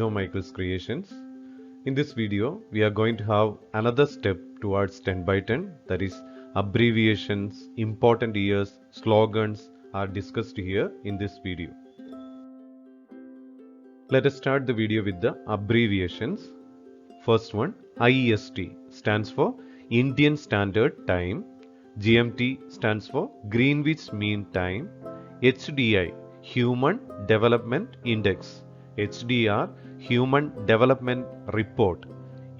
Michael's Creations. In this video, we are going to have another step towards 10 by 10, that is abbreviations, important years, slogans are discussed here in this video. Let us start the video with the abbreviations. First one, IST stands for Indian Standard Time, GMT stands for Greenwich Mean Time, HDI Human Development Index, HDR Human Development Report,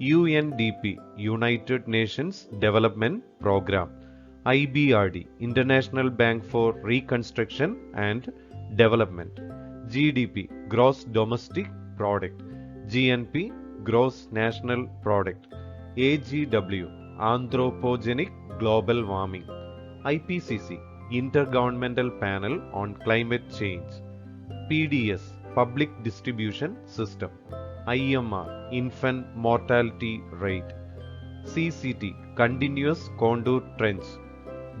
UNDP United Nations Development Program, IBRD International Bank for Reconstruction and Development, GDP Gross Domestic Product, GNP Gross National Product, AGW Anthropogenic Global Warming, IPCC Intergovernmental Panel on Climate Change, PDS Public Distribution System, IMR Infant Mortality Rate, CCT Continuous Contour Trench,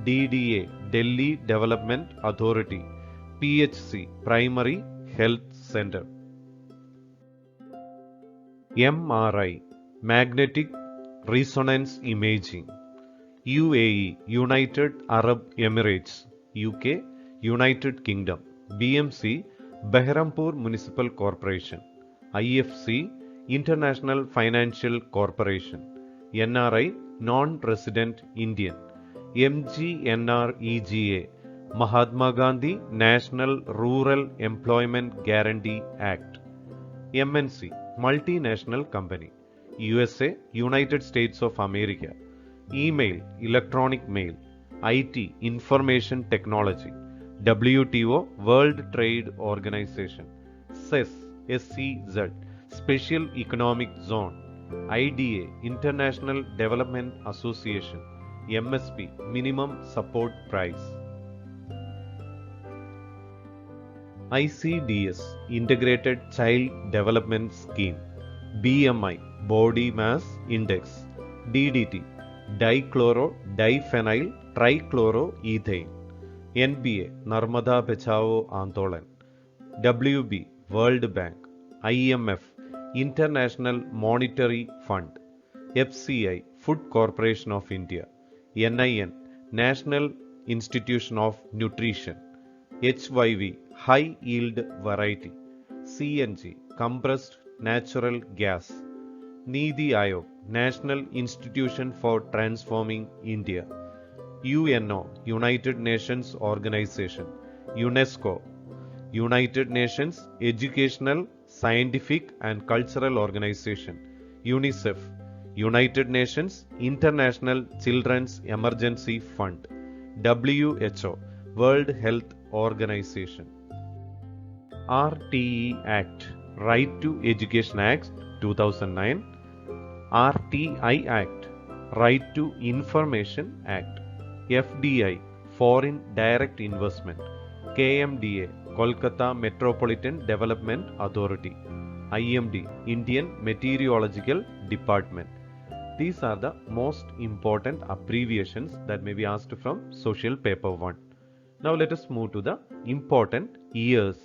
DDA Delhi Development Authority, PHC Primary Health Center. MRI Magnetic Resonance Imaging, UAE United Arab Emirates, UK United Kingdom, BMC Behrampur Municipal Corporation, IFC International Financial Corporation, NRI Non-Resident Indian, MGNREGA Mahatma Gandhi National Rural Employment Guarantee Act, MNC Multinational Company, USA United States of America, Email Electronic Mail, IT Information Technology, WTO World Trade Organization, CES SCZ Special Economic Zone, IDA International Development Association, MSP Minimum Support Price. ICDS Integrated Child Development Scheme, BMI Body Mass Index, DDT Dichloro Diphenyl Trichloroethane, NBA Narmada Bachao Andolan, WB World Bank, IMF International Monetary Fund, FCI Food Corporation of India, NIN National Institution of Nutrition, HYV High Yield Variety, CNG Compressed Natural Gas, Niti Aayog National Institution for Transforming India, UNO United Nations Organization, UNESCO United Nations Educational, Scientific and Cultural Organization, UNICEF United Nations International Children's Emergency Fund, WHO World Health Organization. RTE Act Right to Education Act 2009, RTI Act Right to Information Act, FDI Foreign Direct Investment, KMDA Kolkata Metropolitan Development Authority, IMD Indian Meteorological Department. These are the most important abbreviations that may be asked from Social Paper 1. Now let us move to the important years.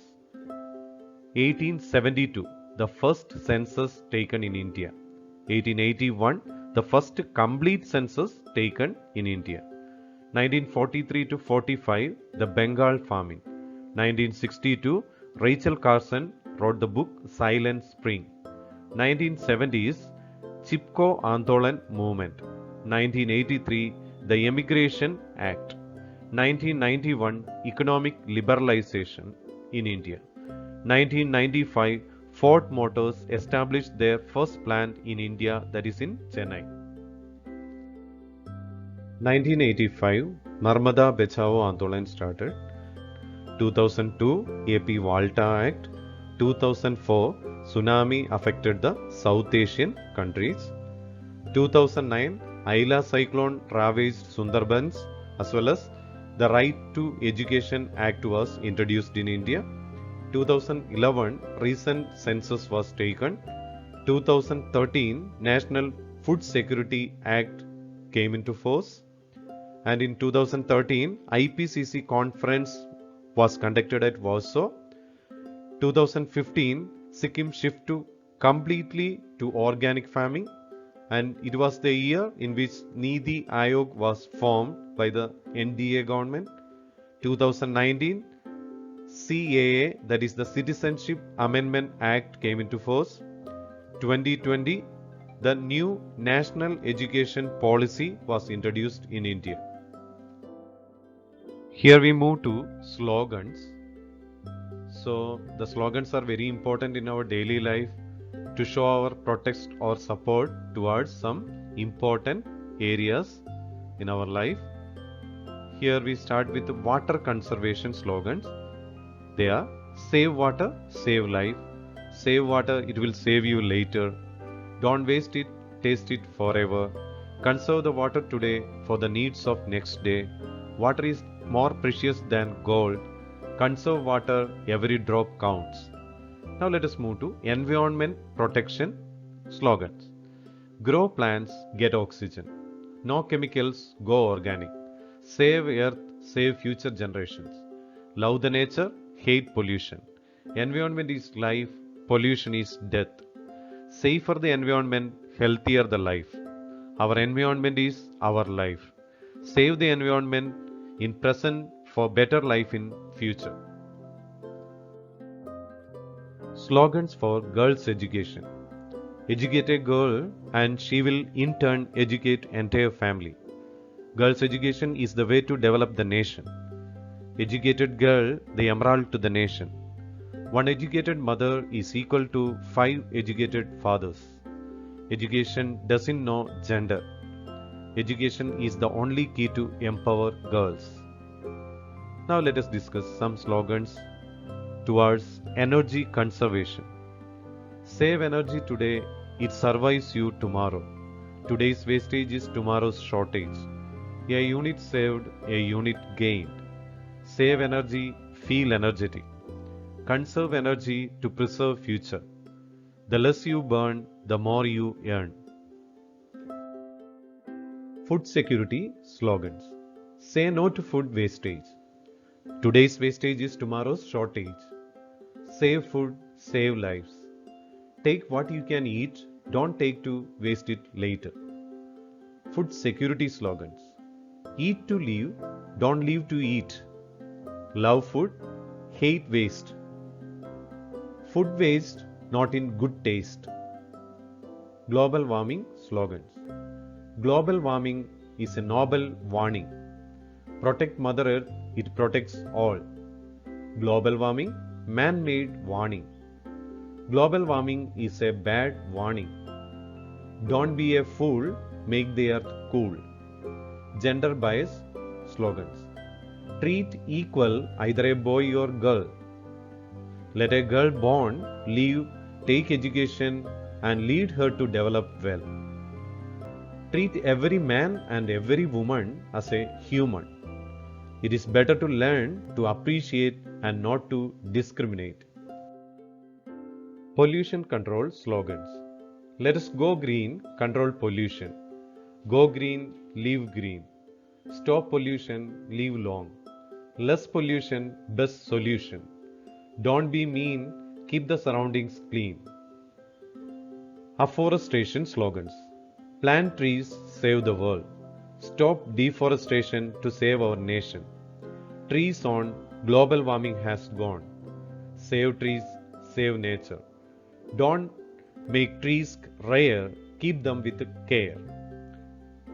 1872, the first census taken in India. 1881, the first complete census taken in India. 1943 to 45, the Bengal famine. 1962, Rachel Carson wrote the book Silent Spring. 1970s, Chipko Andolan movement. 1983, the Immigration Act. 1991, economic liberalization in India. 1995, Ford Motors established their first plant in India, that is in Chennai. 1985, Narmada Bachao Andolan started. 2002, AP Walta Act. 2004, tsunami affected the South Asian countries. 2009, Aila cyclone ravaged Sundarbans, as well as the Right to Education Act was introduced in India. 2011, recent census was taken. 2013, National Food Security Act came into force. And in 2013, IPCC conference was conducted at Warsaw. 2015, Sikkim shift to completely to organic farming, and it was the year in which Niti Aayog was formed by the NDA government. 2019, CAA, that is the Citizenship Amendment Act, came into force. 2020, the new National Education Policy was introduced in India. Here we move to slogans. So the slogans are very important in our daily life to show our protest or support towards some important areas in our life. Here we start with the water conservation slogans. They are save water, save life. Save water, it will save you later. Don't waste it, taste it forever. Conserve the water today for the needs of next day. Water is more precious than gold. Conserve water, every drop counts. Now let us move to environment protection slogans. Grow plants, get oxygen. No chemicals, go organic. Save earth, save future generations. Love the nature, hate pollution. Environment is life, pollution is death. Safer the environment, healthier the life. Our environment is our life. Save the environment in present for better life in future. Slogans for girls' education. Educate a girl and she will in turn educate entire family. Girls' education is the way to develop the nation. Educated girl, the emerald to the nation. One educated mother is equal to 5 educated fathers. Education doesn't know gender. Education is the only key to empower girls. Now let us discuss some slogans towards energy conservation. Save energy today, it survives you tomorrow. Today's wastage is tomorrow's shortage. A unit saved, a unit gained. Save energy, feel energetic. Conserve energy to preserve future. The less you burn, the more you earn. Food security slogans. Say no to food wastage. Today's wastage is tomorrow's shortage. Save food, save lives. Take what you can eat, don't take to waste it later. Food security slogans. Eat to live, don't live to eat. Love food, hate waste. Food waste not in good taste. Global warming slogans. Global warming is a noble warning. Protect Mother Earth, it protects all. Global warming, man-made warning. Global warming is a bad warning. Don't be a fool, make the earth cool. Gender bias slogans. Treat equal either a boy or girl. Let a girl born live, take education and lead her to develop well. Treat every man and every woman as a human. It is better to learn to appreciate and not to discriminate. Pollution control slogans. Let us go green, control pollution. Go green, live green. Stop pollution, live long. Less pollution, best solution. Don't be mean, keep the surroundings clean. Afforestation slogans. Plant trees, save the world. Stop deforestation to save our nation. Trees on, global warming has gone. Save trees, save nature. Don't make trees rare, keep them with care.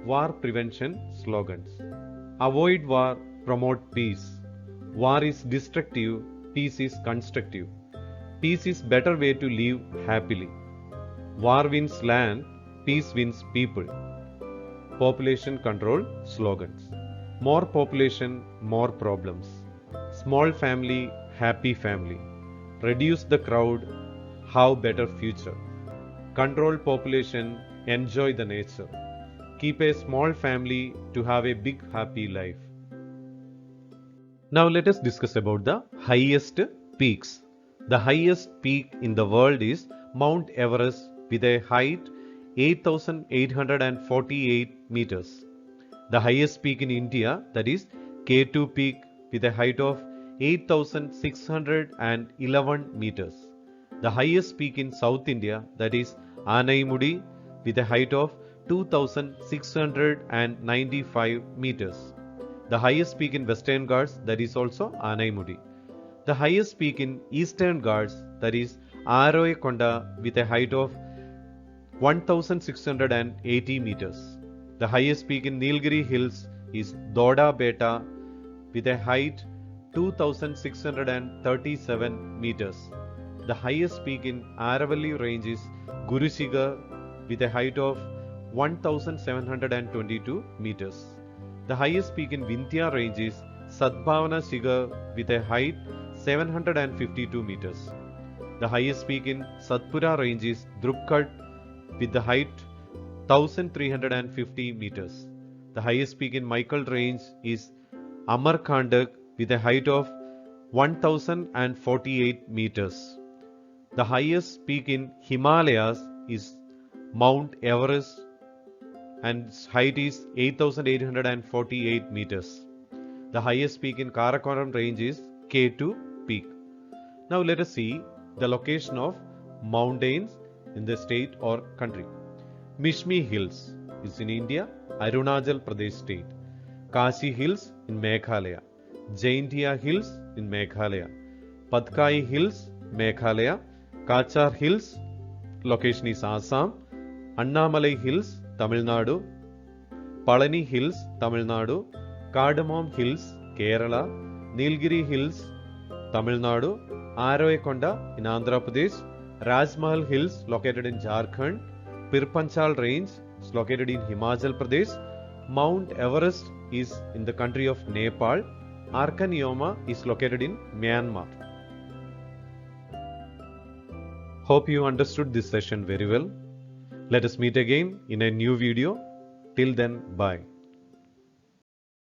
War prevention slogans. Avoid war, promote peace. War is destructive, peace is constructive. Peace is better way to live happily. War wins land, peace wins people. Population control slogans. More population, more problems. Small family, happy family. Reduce the crowd, have better future. Control population, enjoy the nature. Keep a small family to have a big happy life. Now let us discuss about the highest peaks. The highest peak in the world is Mount Everest with a height 8,848 meters. The highest peak in India, that is K2 peak with a height of 8,611 meters. The highest peak in South India, that is Anaimudi, with a height of 2695 meters. The highest peak in Western Ghats, that is also Anaimudi. The highest peak in Eastern Ghats, that is Aroyakonda, with a height of 1680 meters. The highest peak in Nilgiri Hills is Doda Beta, with a height 2637 meters. The highest peak in Aravalli Range is Gurushikhar, with a height of 1722 meters. The highest peak in Vindhya Range is Sadbhavana Shikhar, with a height 752 meters. The highest peak in Satpura Range is Drupkad, with the height 1350 meters. The highest peak in Maikal Range is Amarkandak, with a height of 1048 meters. The highest peak in Himalayas is Mount Everest, and its height is 8848 meters. The highest peak in Karakoram Range is K2 peak. Now let us see the location of mountains in the state or country. Mishmi Hills is in India, Arunachal Pradesh state. Kashi Hills in Meghalaya. Jaintia Hills in Meghalaya. Patkai Hills, Meghalaya. Kachar Hills, location is Assam. Annamalai Hills, Tamil Nadu. Palani Hills, Tamil Nadu. Cardamom Hills, Kerala. Nilgiri Hills, Tamil Nadu. Aroyakonda in Andhra Pradesh. Rajmahal Hills, located in Jharkhand. Pirpanchal Range is located in Himachal Pradesh. Mount Everest is in the country of Nepal. Arkan is located in Myanmar. Hope you understood this session very well. Let us meet again in a new video. Till then, bye.